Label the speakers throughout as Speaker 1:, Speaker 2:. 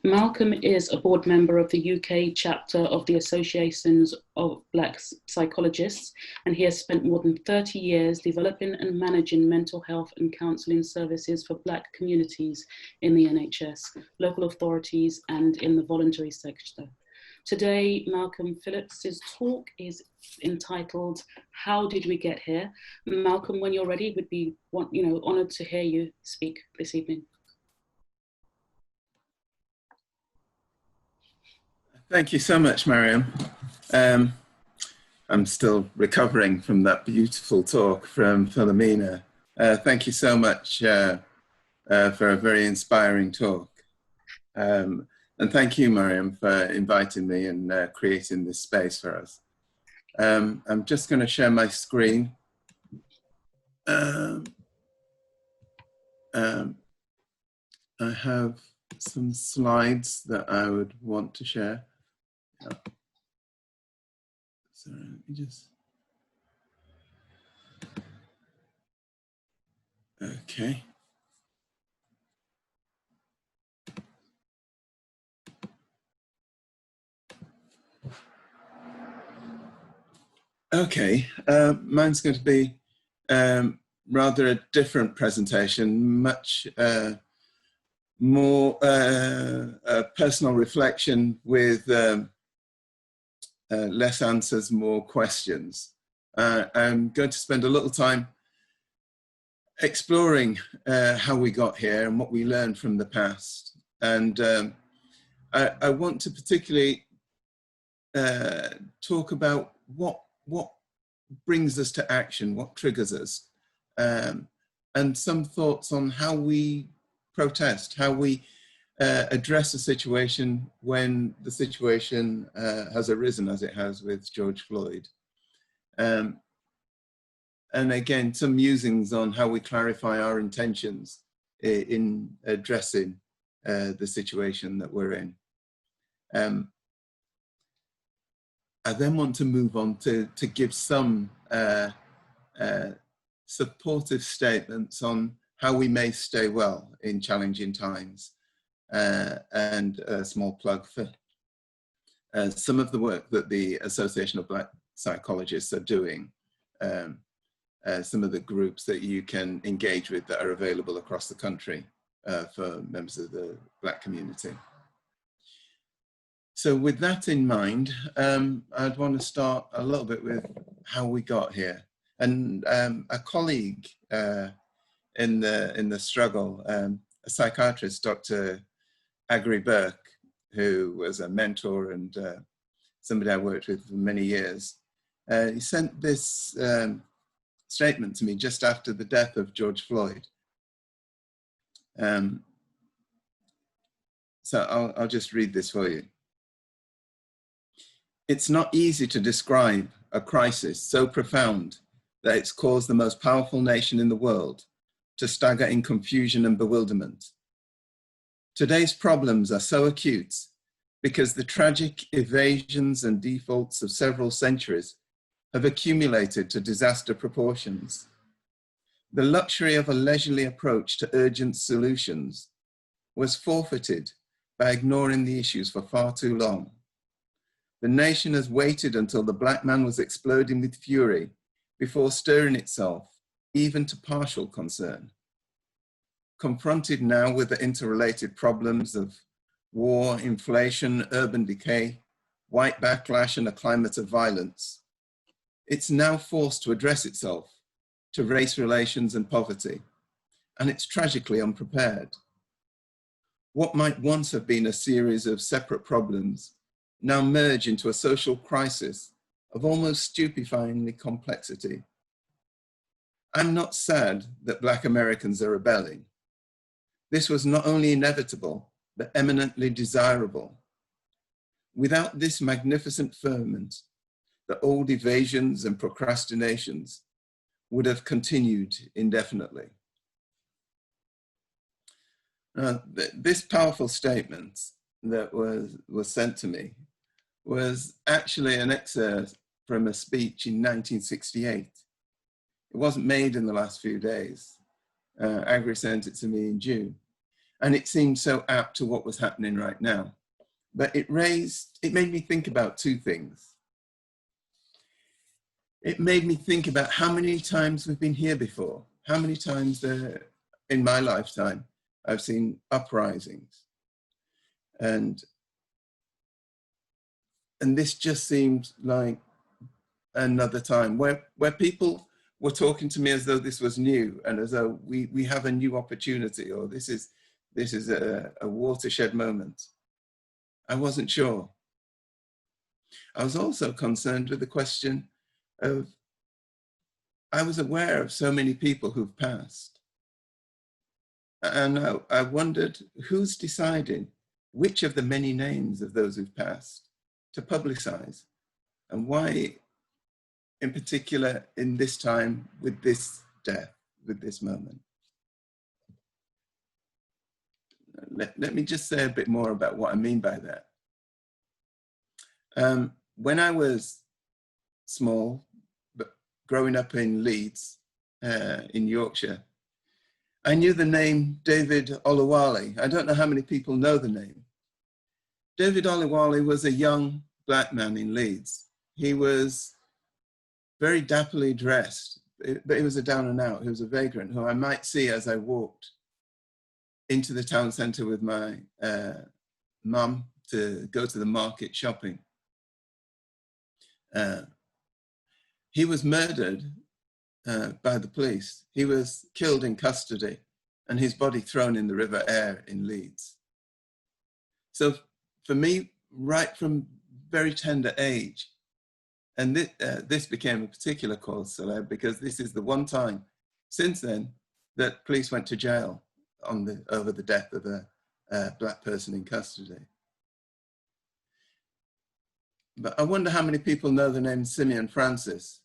Speaker 1: Malcolm is a board member of the UK chapter of the Associations of Black Psychologists, and he has spent more than 30 years developing and managing mental health and counselling services for Black communities in the NHS, local authorities, and in the voluntary sector. Today, Malcolm Phillips's talk is entitled, "How Did We Get Here?" Malcolm, when you're ready, would be honoured to hear you speak this evening.
Speaker 2: Thank you so much, Mariam. I'm still recovering from that beautiful talk from Philomena. Thank you so much for a very inspiring talk. And thank you, Mariam, for inviting me and creating this space for us. I'm just going to share my screen. I have some slides that I would want to share. Sorry, let me just. Okay. Okay, mine's going to be rather a different presentation, much more personal reflection with less answers, more questions. I'm going to spend a little time exploring how we got here and what we learned from the past. And I want to particularly talk about what brings us to action, what triggers us, and some thoughts on how we protest, how we address a situation when the situation has arisen, as it has with George Floyd. And again, some musings on how we clarify our intentions in addressing the situation that we're in. I then want to move on to give some supportive statements on how we may stay well in challenging times, and a small plug for some of the work that the Association of Black Psychologists are doing, some of the groups that you can engage with that are available across the country for members of the Black community. So with that in mind, I'd want to start a little bit with how we got here. And a colleague in the struggle, a psychiatrist, Dr. Agri Burke, who was a mentor and somebody I worked with for many years, he sent this statement to me just after the death of George Floyd. So I'll just read this for you. It's not easy to describe a crisis so profound that it's caused the most powerful nation in the world to stagger in confusion and bewilderment. Today's problems are so acute because the tragic evasions and defaults of several centuries have accumulated to disaster proportions. The luxury of a leisurely approach to urgent solutions was forfeited by ignoring the issues for far too long. The nation has waited until the Black man was exploding with fury before stirring itself, even to partial concern. Confronted now with the interrelated problems of war, inflation, urban decay, white backlash, and a climate of violence, it's now forced to address itself to race relations and poverty, and it's tragically unprepared. What might once have been a series of separate problems now merge into a social crisis of almost stupefyingly complexity. I'm not sad that Black Americans are rebelling. This was not only inevitable, but eminently desirable. Without this magnificent ferment, the old evasions and procrastinations would have continued indefinitely. This powerful statement that was sent to me was actually an excerpt from a speech in 1968. It wasn't made in the last few days. Agri sent it to me in June. and it seemed so apt to what was happening right now. But it made me think about two things. It made me think about how many times we've been here before, how many times in my lifetime I've seen uprisings. And this just seemed like another time where people were talking to me as though this was new and as though we have a new opportunity, or this is a watershed moment. I wasn't sure. I was also concerned with the question of, I was aware of so many people who've passed. And I wondered who's deciding which of the many names of those who've passed to publicize, and why in particular in this time with this death, with this moment. Let me just say a bit more about what I mean by that. When I was small, but growing up in Leeds, in Yorkshire, I knew the name David Oluwole. I don't know how many people know the name. David Oluwole was a young black man in Leeds. He was very dapperly dressed, but he was a down and out. He was a vagrant who I might see as I walked into the town centre with my mum to go to the market shopping. He was murdered by the police. He was killed in custody and his body thrown in the River Aire in Leeds. So for me, right from very tender age, and this became a particular cause célèbre because this is the one time since then that police went to jail over the death of a black person in custody. But I wonder how many people know the name Simeon Francis.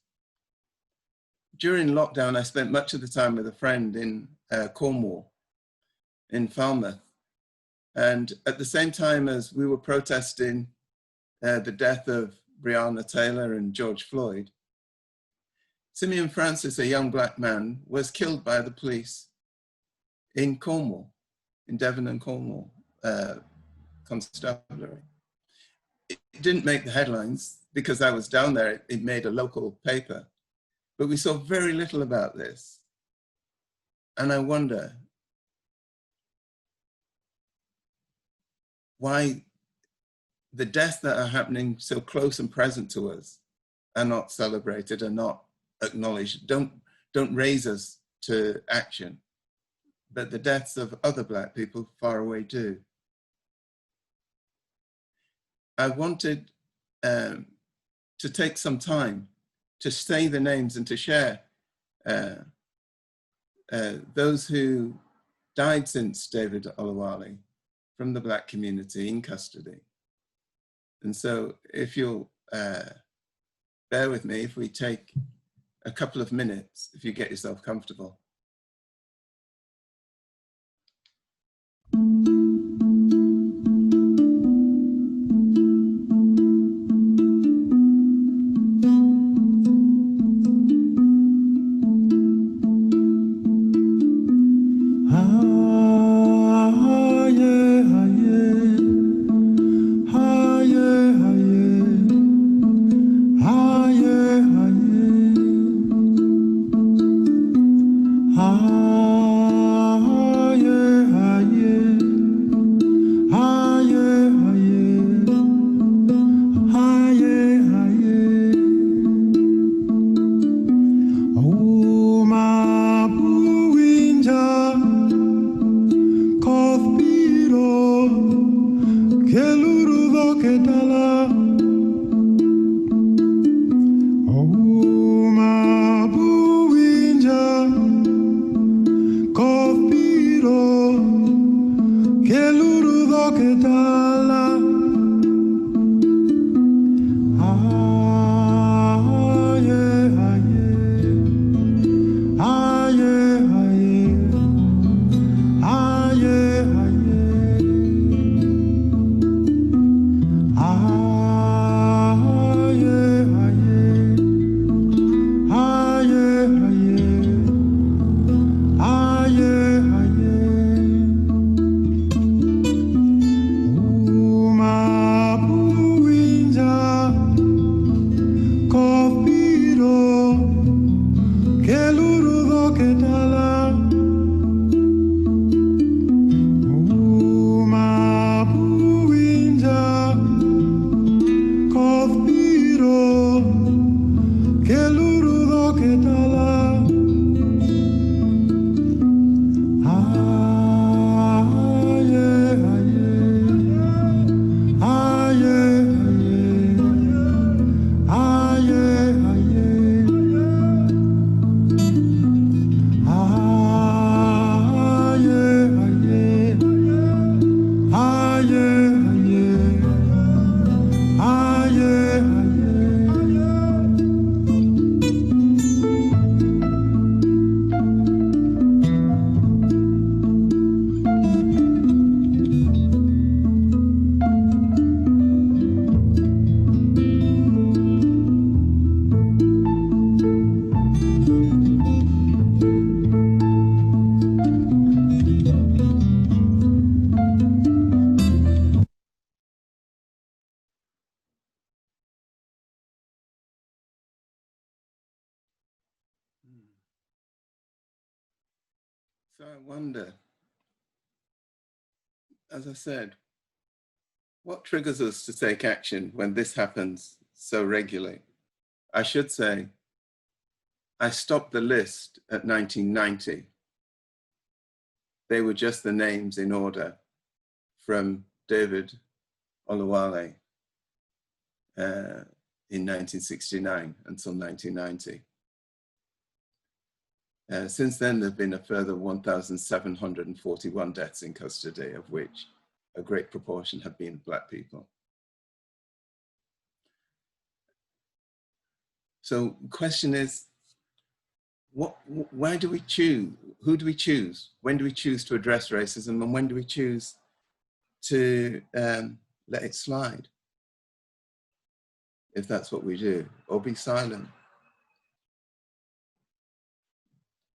Speaker 2: During lockdown, I spent much of the time with a friend in Cornwall, in Falmouth. And at the same time as we were protesting the death of Breonna Taylor and George Floyd, Simeon Francis, a young black man, was killed by the police in Cornwall, in Devon and Cornwall Constabulary. It didn't make the headlines because I was down there. It made a local paper, but we saw very little about this. And I wonder why the deaths that are happening so close and present to us are not celebrated, are not acknowledged, don't raise us to action, but the deaths of other black people far away do. I wanted to take some time to say the names and to share those who died since David Oluwole from the black community in custody. And so if you'll bear with me, if we take a couple of minutes, if you get yourself comfortable.
Speaker 3: Ah
Speaker 2: So I wonder, as I said, what triggers us to take action when this happens so regularly? I should say, I stopped the list at 1990. They were just the names in order from David Oluwale in 1969 until 1990. Since then, there have been a further 1,741 deaths in custody, of which a great proportion have been Black people. So the question is, why do we choose? Who do we choose? When do we choose to address racism, and when do we choose to let it slide, if that's what we do, or be silent?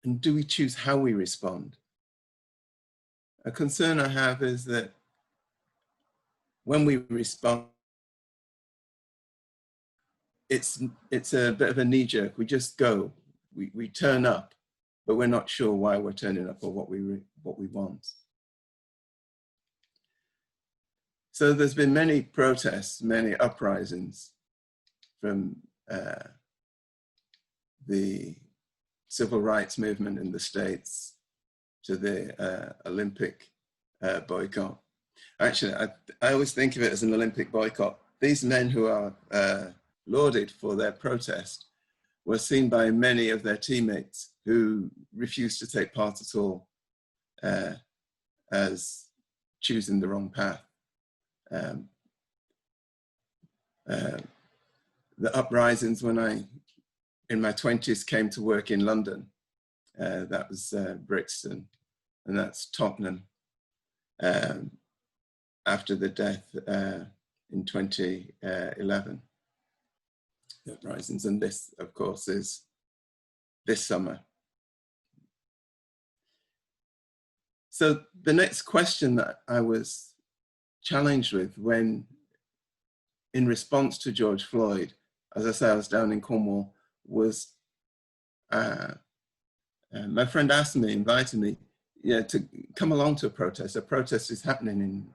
Speaker 2: And do we choose how we respond? A concern I have is that when we respond, it's a bit of a knee-jerk. We just go, we turn up, but we're not sure why we're turning up or what we want. So there's been many protests, many uprisings, from the civil rights movement in the States to the Olympic boycott. Actually, I always think of it as an Olympic boycott. These men who are lauded for their protest were seen by many of their teammates who refused to take part at all as choosing the wrong path. The uprisings when I, in my 20s, came to work in London. That was Brixton, and that's Tottenham. After the death in 2011, the uprisings, and this, of course, is this summer. So the next question that I was challenged with when, in response to George Floyd, as I say, I was down in Cornwall, was my friend asked me, invited me, to come along to a protest. A protest is happening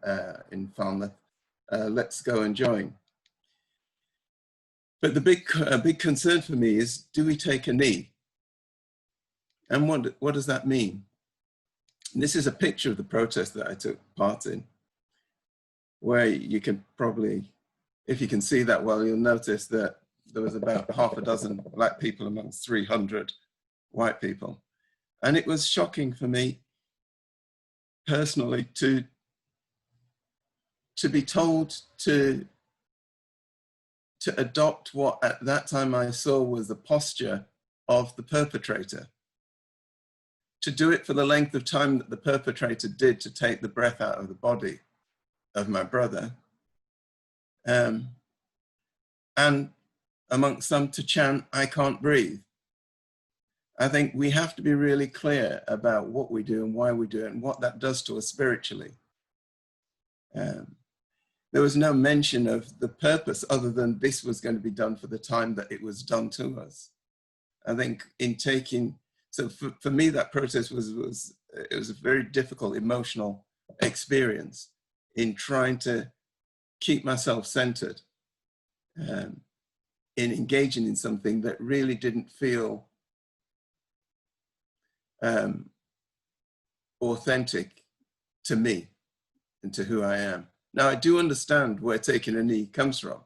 Speaker 2: in Falmouth. Let's go and join. But the big concern for me is, do we take a knee? And what does that mean? And this is a picture of the protest that I took part in, where you can probably, if you can see that well, you'll notice that there was about half a dozen Black people amongst 300 white people. And it was shocking for me personally to be told to adopt what at that time I saw was the posture of the perpetrator. To do it for the length of time that the perpetrator did to take the breath out of the body of my brother. And amongst some to chant, "I can't breathe." I think we have to be really clear about what we do and why we do it and what that does to us spiritually. There was no mention of the purpose other than this was going to be done for the time that it was done to us. I think in taking, so for me, that protest was a very difficult emotional experience in trying to keep myself centered, in engaging in something that really didn't feel authentic to me and to who I am. Now, I do understand where taking a knee comes from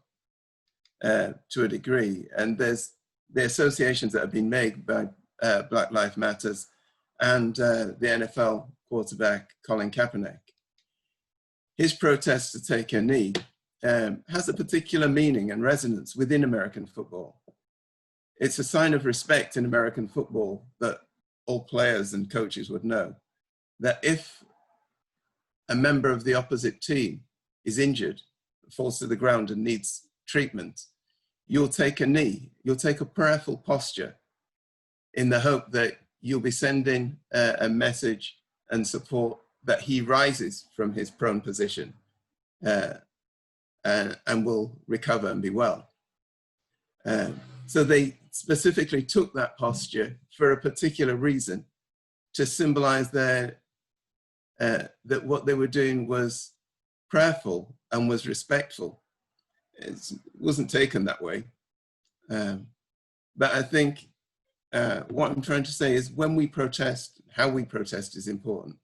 Speaker 2: to a degree, and there's the associations that have been made by Black Lives Matters and the NFL quarterback, Colin Kaepernick. His protest to take a knee has a particular meaning and resonance within American football. It's a sign of respect in American football that all players and coaches would know, that if a member of the opposite team is injured, falls to the ground and needs treatment, you'll take a knee, you'll take a prayerful posture in the hope that you'll be sending a message and support that he rises from his prone position and will recover and be well. So they specifically took that posture for a particular reason, to symbolize that what they were doing was prayerful and was respectful. It wasn't taken that way. But I think what I'm trying to say is when we protest, how we protest is important.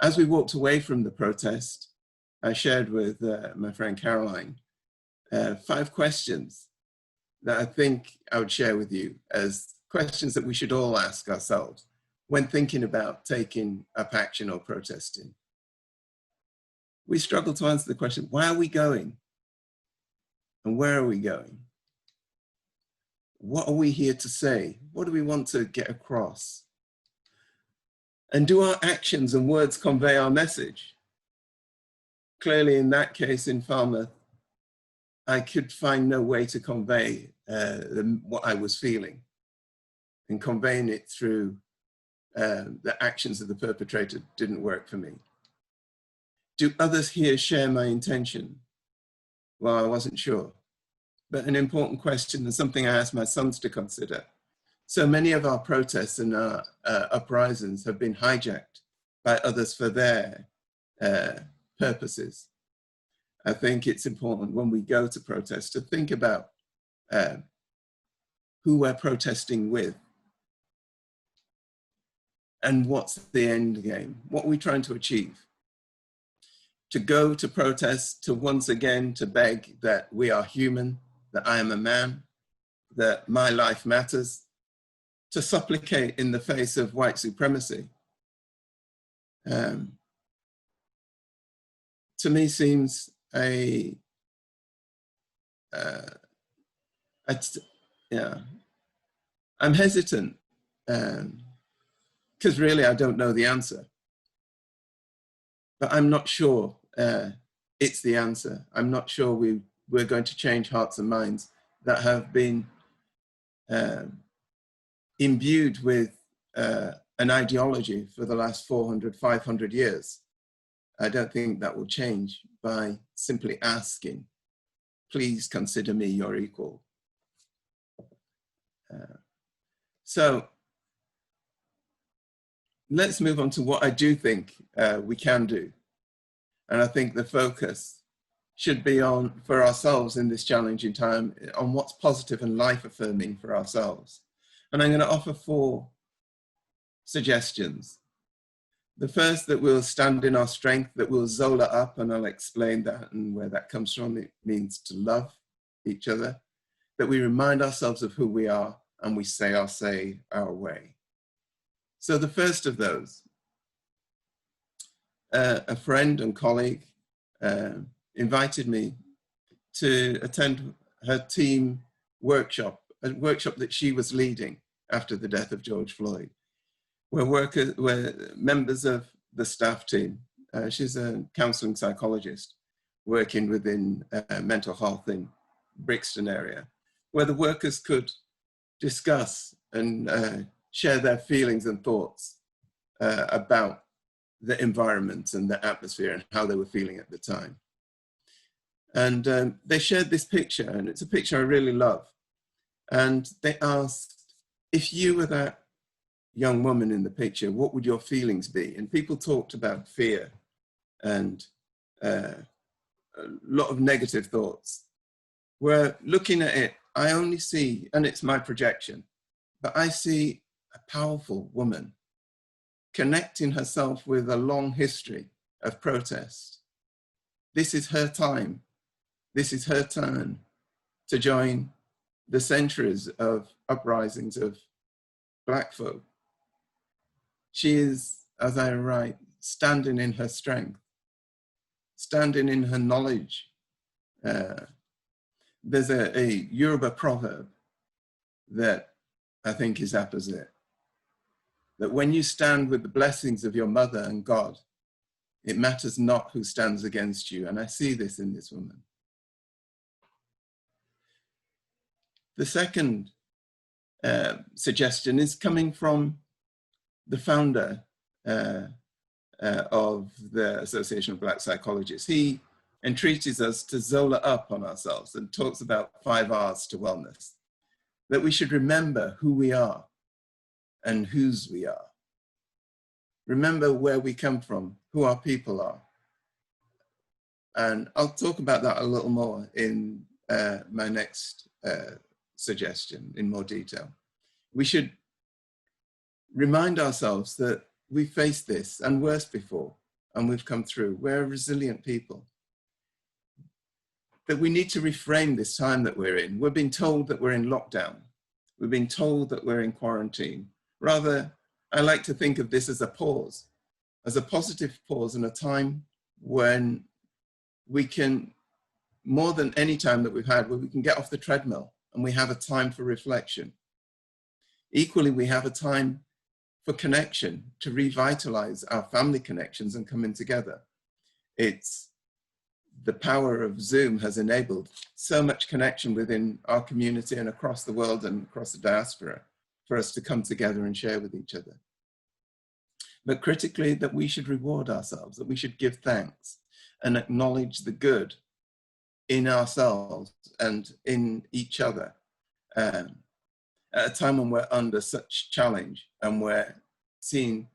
Speaker 2: As we walked away from the protest, I shared with my friend Caroline 5 questions that I think I would share with you as questions that we should all ask ourselves when thinking about taking up action or protesting. We struggle to answer the question, why are we going? And where are we going? What are we here to say? What do we want to get across? And do our actions and words convey our message? Clearly, in that case, in Falmouth, I could find no way to convey what I was feeling, and conveying it through the actions of the perpetrator didn't work for me. Do others here share my intention? Well, I wasn't sure, but an important question and something I asked my sons to consider. So many of our protests and our uprisings have been hijacked by others for their purposes. I think it's important when we go to protest to think about who we're protesting with and what's the end game, what are we trying to achieve. To go to protest, to once again to beg that we are human, that I am a man, that my life matters, to supplicate in the face of white supremacy, to me seems yeah, I'm hesitant because really I don't know the answer, but I'm not sure it's the answer. I'm not sure we're going to change hearts and minds that have been imbued with an ideology for the last 400, 500 years. I don't think that will change by simply asking, please consider me your equal. So let's move on to what I do think we can do. And I think the focus should be on, for ourselves in this challenging time, on what's positive and life-affirming for ourselves. And I'm going to offer 4 suggestions. The first, that we'll stand in our strength, that we'll Zola up, and I'll explain that and where that comes from. It means to love each other, that we remind ourselves of who we are and we say our way. So the first of those, a friend and colleague invited me to attend her team workshop, a workshop that she was leading after the death of George Floyd, where members of the staff team, she's a counseling psychologist working within mental health in Brixton area, where the workers could discuss and share their feelings and thoughts about the environment and the atmosphere and how they were feeling at the time. And they shared this picture, and it's a picture I really love. And they asked, if you were that young woman in the picture, what would your feelings be? And people talked about fear and a lot of negative thoughts. Where looking at it, I only see, and it's my projection, but I see a powerful woman connecting herself with a long history of protest. This is her time. This is her turn to join the centuries of uprisings of Black folk. She is, as I write, standing in her strength, standing in her knowledge. There's a Yoruba proverb that I think is apposite, that when you stand with the blessings of your mother and God, it matters not who stands against you. And I see this in this woman. The second suggestion is coming from the founder of the Association of Black Psychologists. He entreats us to Zola up on ourselves and talks about 5 R's to wellness, that we should remember who we are and whose we are. remember where we come from, who our people are. And I'll talk about that a little more in my next suggestion in more detail. We should remind ourselves that we faced this and worse before, and we've come through. We're a resilient people. That we need to reframe this time that we're in. We're being told that we're in lockdown. We've been told that we're in quarantine. Rather, I like to think of this as a pause, as a positive pause and a time when we can, more than any time that we've had, where we can get off the treadmill and we have a time for reflection. Equally, we have a time for connection, to revitalize our family connections and coming together. It's the power of Zoom has enabled so much connection within our community and across the world and across the diaspora for us to come together and share with each other. But critically, that we should reward ourselves, that we should give thanks and acknowledge the good in ourselves and in each other. At a time when we're under such challenge and we're seeing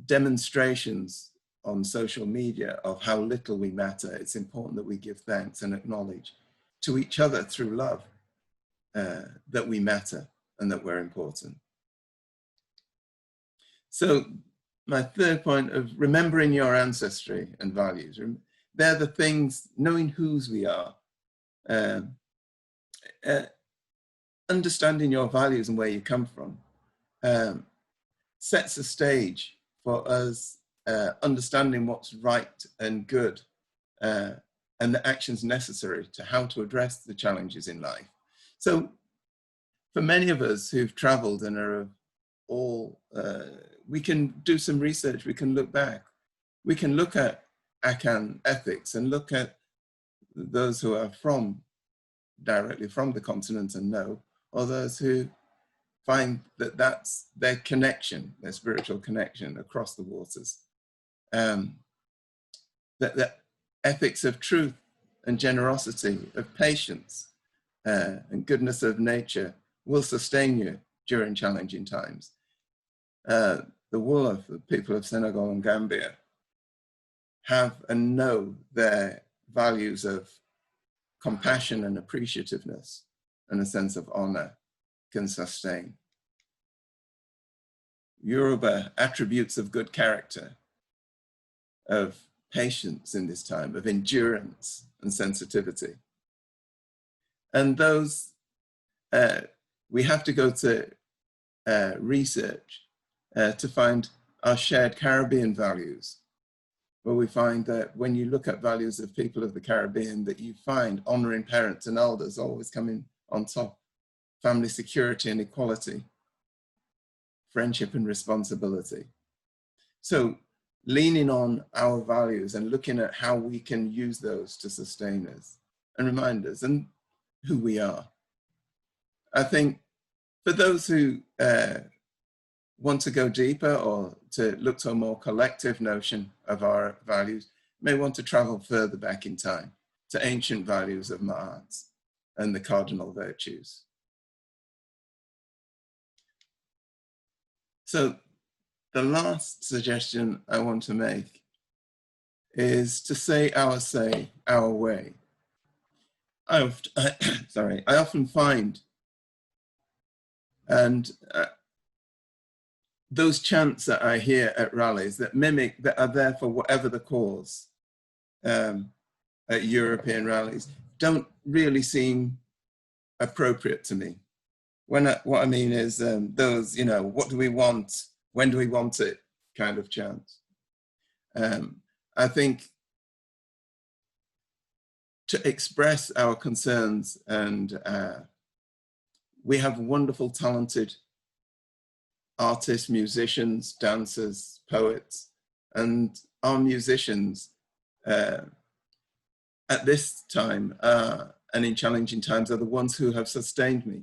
Speaker 2: demonstrations on social media of how little we matter, it's important that we give thanks and acknowledge to each other through love that we matter and that we're important. So my third point of remembering your ancestry and values, they're the things, knowing whose we are, understanding your values and where you come from, sets the stage for us understanding what's right and good and the actions necessary to how to address the challenges in life. So for many of us who've traveled and are all, we can do some research, we can look back. We can look at Akan ethics and look at those who are directly from the continent and know, or those who find that that's their connection, their spiritual connection across the waters. That ethics of truth and generosity, of patience and goodness of nature will sustain you during challenging times. The Wolof, the people of Senegal and Gambia, have and know their values of compassion and appreciativeness and a sense of honor can sustain. Yoruba, attributes of good character, of patience in this time, of endurance and sensitivity. And those, we have to go to research to find our shared Caribbean values, where we find that when you look at values of people of the Caribbean, that you find honoring parents and elders always coming on top, family security and equality, friendship and responsibility. So leaning on our values and looking at how we can use those to sustain us and remind us and who we are. I think for those who want to go deeper or to look to a more collective notion of our values, may want to travel further back in time to ancient values of Ma'at and the cardinal virtues. So the last suggestion I want to make is to say, our way. I often find, and those chants that I hear at rallies that mimic, that are there for whatever the cause at European rallies, don't really seem appropriate to me. What I mean is those, what do we want? When do we want it? Kind of chants. I think to express our concerns, and we have wonderful, talented artists, musicians, dancers, poets, and our musicians at this time and in challenging times are the ones who have sustained me.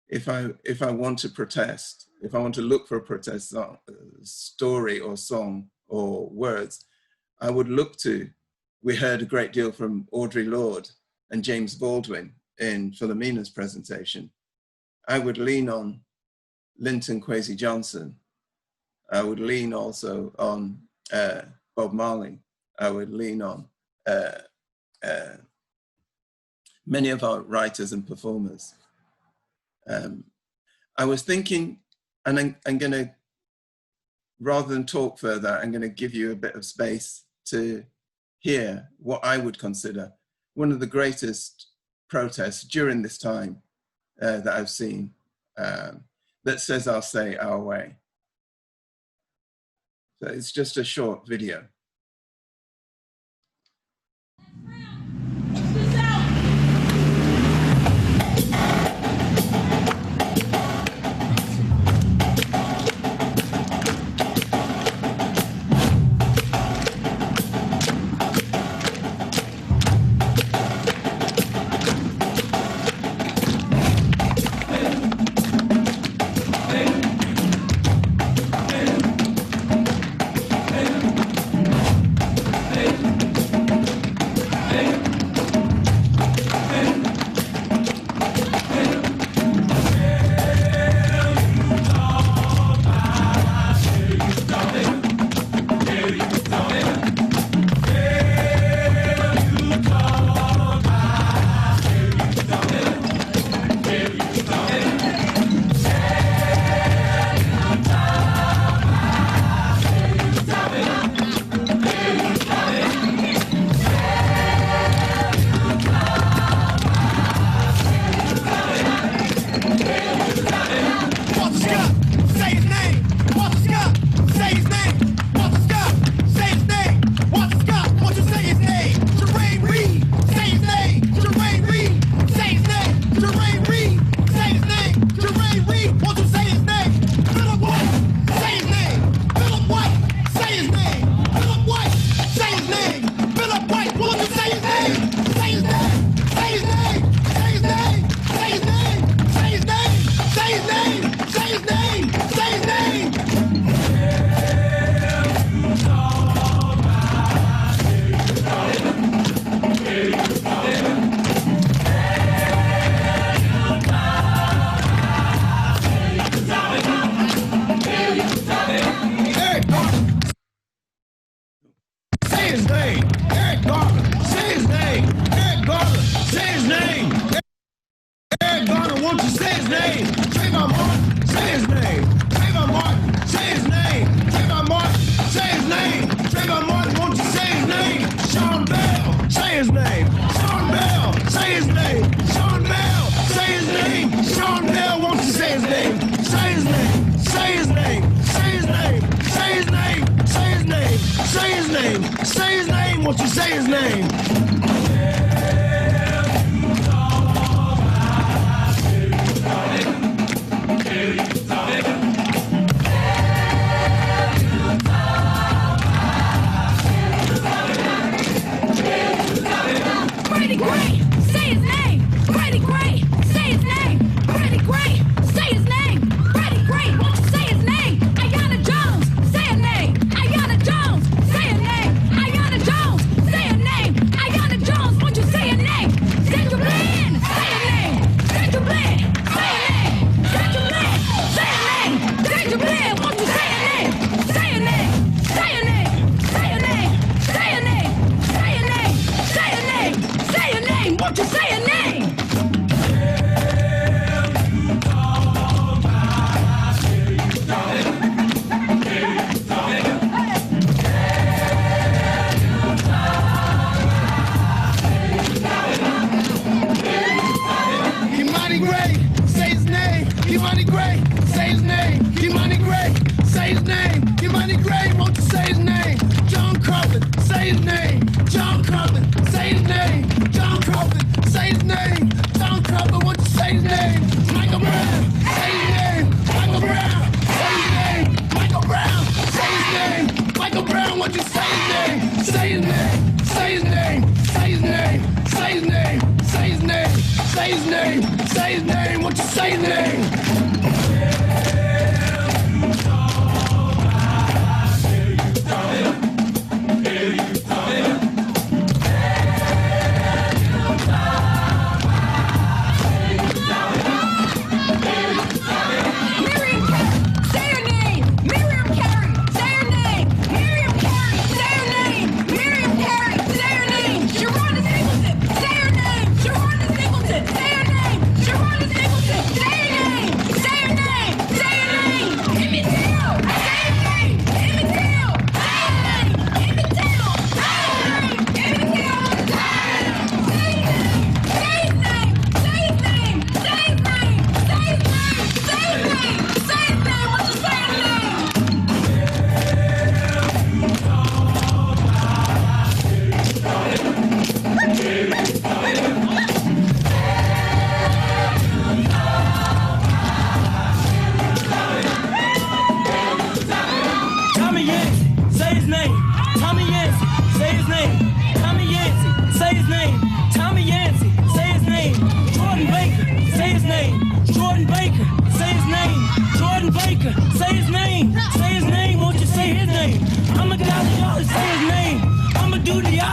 Speaker 2: If I want to protest, if I want to look for a protest story or song or words, I would look to, we heard a great deal from Audre Lorde and James Baldwin in Philomena's presentation. I would lean on Linton Kwesi Johnson I would lean also on Bob Marley. I would lean on many of our writers and performers. I was thinking, and I'm going to, rather than talk further, I'm going to give you a bit of space to hear what I would consider one of the greatest protests during this time that I've seen, that says I'll say our way. So it's just a short video.
Speaker 3: Say your name. Miriam Carey.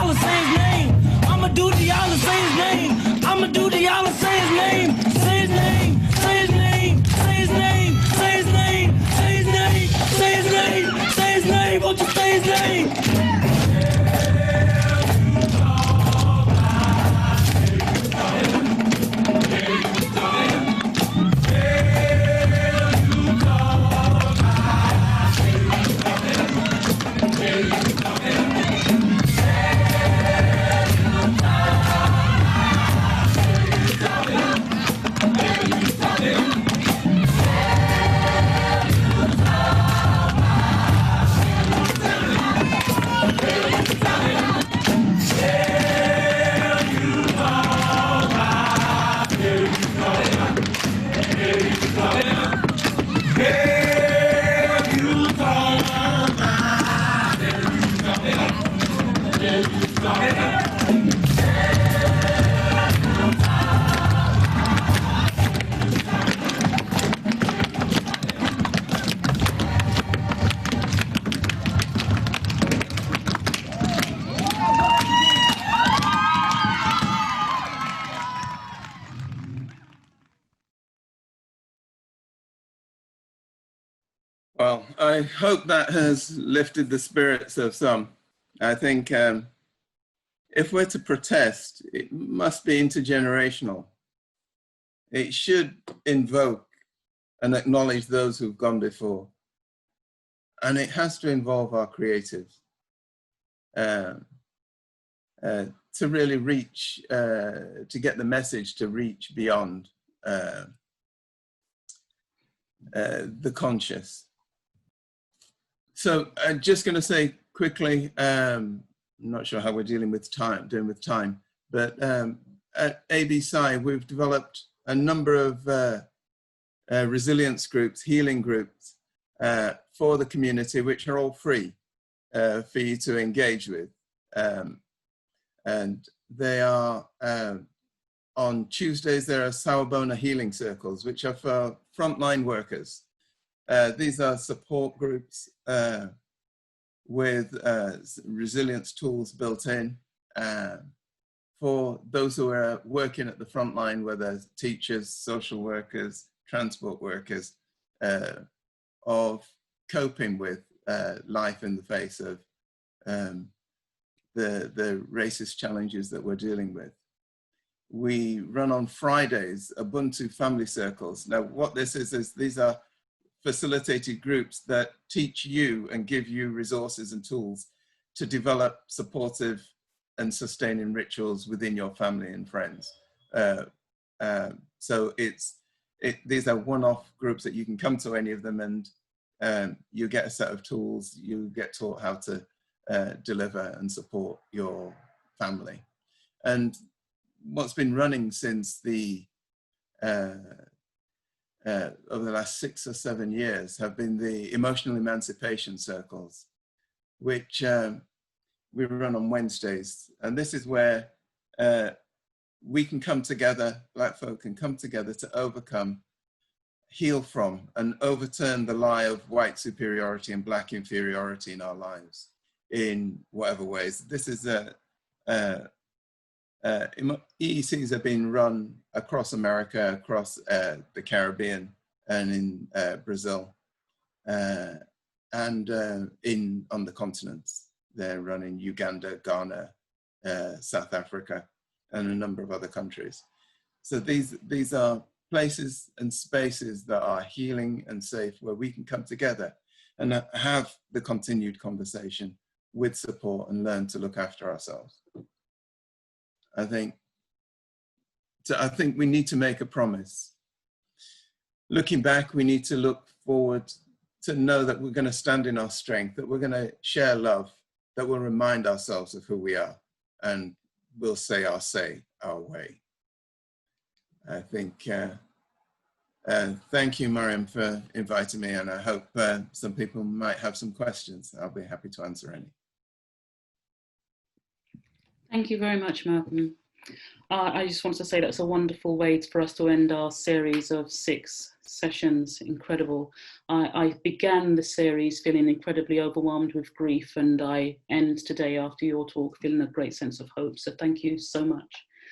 Speaker 3: y'all say his name. I'ma do to y'all say his name. I'ma do to y'all say his name. Say his name, say his name, say his name, say his name, say his name, say his name, say his name, won't you say his name?
Speaker 2: Well, I hope that has lifted the spirits of some. I think if we're to protest, it must be intergenerational. It should invoke and acknowledge those who've gone before. And it has to involve our creatives to really reach, to get the message to reach beyond the conscious. So I'm just going to say quickly, I'm not sure how we're doing with time, but at ABSI, we've developed a number of resilience groups, healing groups for the community, which are all free for you to engage with. And they are, on Tuesdays, there are Sawabona healing circles, which are for frontline workers. These are support groups with resilience tools built in for those who are working at the front line, whether teachers, social workers, transport workers, of coping with life in the face of the racist challenges that we're dealing with. We run on Fridays Ubuntu family circles. Now, what this is these are facilitated groups that teach you and give you resources and tools to develop supportive and sustaining rituals within your family and friends. So these are one-off groups that you can come to any of them, and you get a set of tools, you get taught how to deliver and support your family. And what's been running since over the last 6 or 7 years have been the emotional emancipation circles, which we run on Wednesdays. And this is where we can come together, Black folk can come together to overcome, heal from, and overturn the lie of white superiority and Black inferiority in our lives in whatever ways. This is EECs have been run across America, across the Caribbean, and in Brazil, and on the continents. They're run in Uganda, Ghana, South Africa, and a number of other countries. So these are places and spaces that are healing and safe, where we can come together and have the continued conversation with support and learn to look after ourselves. I think we need to make a promise. Looking back, we need to look forward to know that we're going to stand in our strength, that we're going to share love, that we'll remind ourselves of who we are, and we'll say our way. I think, thank you, Mariam, for inviting me, and I hope some people might have some questions. I'll be happy to answer any.
Speaker 1: Thank you very much, Malcolm. I just want to say that's a wonderful way for us to end our series of six sessions, incredible. I began the series feeling incredibly overwhelmed with grief, and I end today after your talk feeling a great sense of hope. So thank you so much.